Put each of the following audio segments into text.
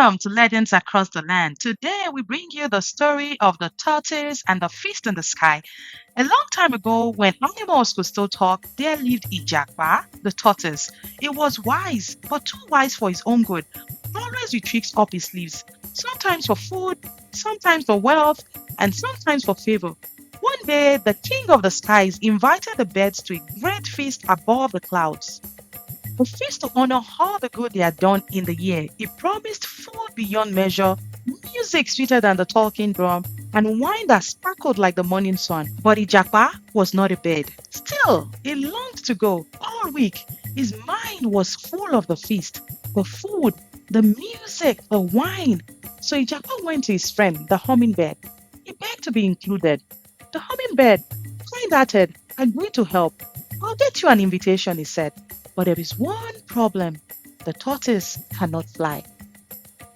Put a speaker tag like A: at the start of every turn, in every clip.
A: Welcome to Legends Across the Land. Today we bring you the story of the tortoise and the feast in the sky. A long time ago, when animals could still talk, there lived Ìjàpá, the tortoise. It was wise, but too wise for his own good. Always with tricks up his sleeves, sometimes for food, sometimes for wealth, and sometimes for favor. One day, the king of the skies invited the birds to a great feast above the clouds. A feast to honor all the good they had done in the year. It promised food beyond measure, music sweeter than the talking drum, and wine that sparkled like the morning sun. But Ìjàpá was not a bird. Still, he longed to go all week. His mind was full of the feast, the food, the music, the wine. So Ìjàpá went to his friend, the hummingbird. He begged to be included. The hummingbird, kind-hearted, agreed to help. I'll get you an invitation, he said. But there is one problem. The tortoise cannot fly.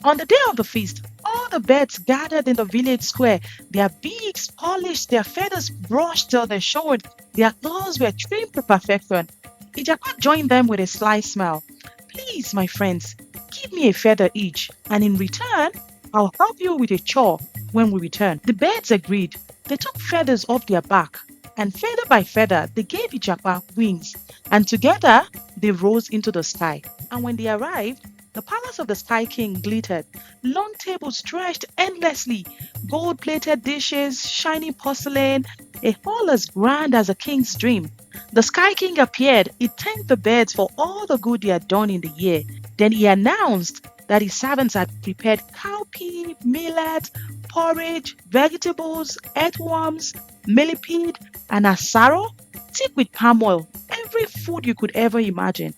A: On the day of the feast, all the birds gathered in the village square. Their beaks polished, their feathers brushed till they showed. Their claws were trimmed to perfection. Ìjàpá joined them with a sly smile. Please, my friends, give me a feather each, and in return, I'll help you with a chore when we return. The birds agreed. They took feathers off their back, and feather by feather, they gave Ìjàpá wings, and together they rose into the sky. And when they arrived, the palace of the Sky King glittered. Long tables stretched endlessly, gold-plated dishes, shiny porcelain, a hall as grand as a king's dream. The Sky King appeared. He thanked the birds for all the good they had done in the year. Then he announced that his servants had prepared cowpea, millet, porridge, vegetables, earthworms, millipede, and asaro, thick with palm oil, every food you could ever imagine.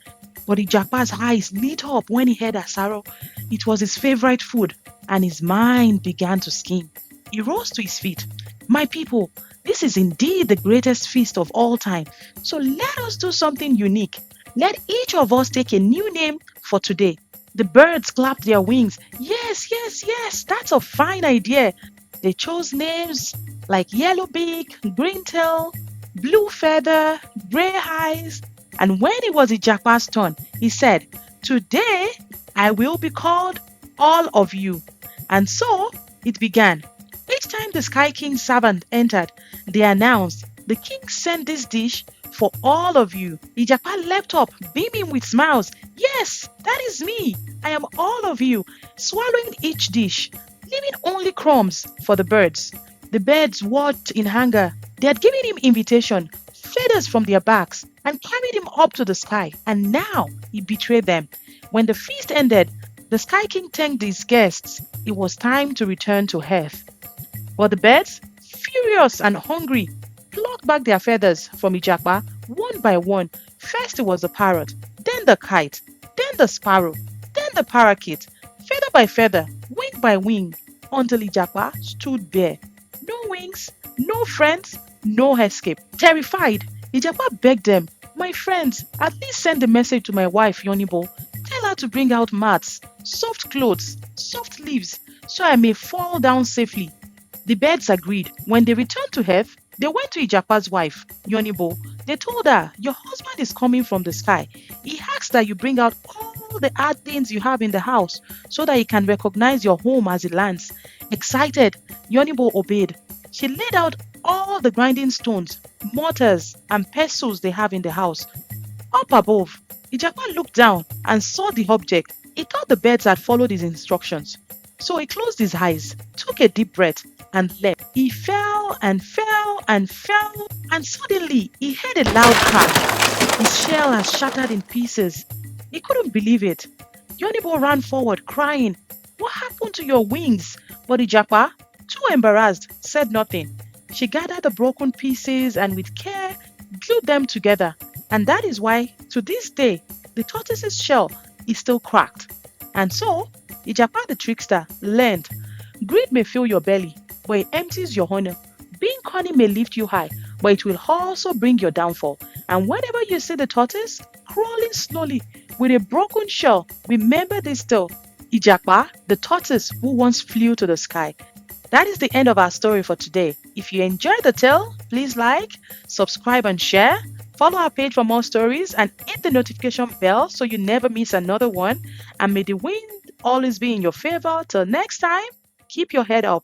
A: But Ìjàpá's eyes lit up when he heard asaro. It was his favorite food, and his mind began to scheme. He rose to his feet. My people, this is indeed the greatest feast of all time. So let us do something unique. Let each of us take a new name for today. The birds clapped their wings. Yes, yes, yes, that's a fine idea. They chose names like Yellowbeak, Greentail, Blue Feather, Grey Eyes. And when it was Ìjàpá's turn, he said, Today I will be called all of you. And so it began. Each time the Sky King's servant entered, they announced, The king sent this dish for all of you. Ìjàpá leapt up, beaming with smiles. Yes, that is me. I am all of you, swallowing each dish, leaving only crumbs for the birds. The birds watched in anger. They had given him invitation, feathers from their backs, and carried him up to the sky. And now he betrayed them. When the feast ended, the Sky King thanked his guests. It was time to return to earth. But the birds, furious and hungry, plucked back their feathers from Ìjàpá one by one. First it was the parrot, then the kite, then the sparrow, then the parakeet, feather by feather, wing by wing, until Ìjàpá stood bare. No wings, no friends, no escape. Terrified, Ìjàpá begged them, My friends, at least send a message to my wife, Yonibo. Tell her to bring out mats, soft clothes, soft leaves, so I may fall down safely. The birds agreed. When they returned to earth, they went to Ìjàpá's wife, Yonibo. They told her, Your husband is coming from the sky. He asks that you bring out all the hard things you have in the house so that he can recognize your home as he lands. Excited, Yonibo obeyed. She laid out all the grinding stones, mortars, and pestles they have in the house. Up above, Ìjàpá looked down and saw the object. He thought the birds had followed his instructions. So he closed his eyes, took a deep breath, and leapt. He fell and fell and fell, and suddenly he heard a loud crash. His shell had shattered in pieces. He couldn't believe it. Yonibo ran forward, crying, What happened to your wings? But Ìjàpá, too embarrassed, said nothing. She gathered the broken pieces and with care glued them together. And that is why, to this day, the tortoise's shell is still cracked. And so, Ìjàpá the trickster learned, Greed may fill your belly, but it empties your honor. Being cunning may lift you high, but it will also bring your downfall. And whenever you see the tortoise crawling slowly with a broken shell, remember this tale. Ìjàpá, the tortoise who once flew to the sky. That is the end of our story for today. If you enjoyed the tale, please like, subscribe and share. Follow our page for more stories and hit the notification bell so you never miss another one. And may the wind always be in your favor. Till next time, keep your head up.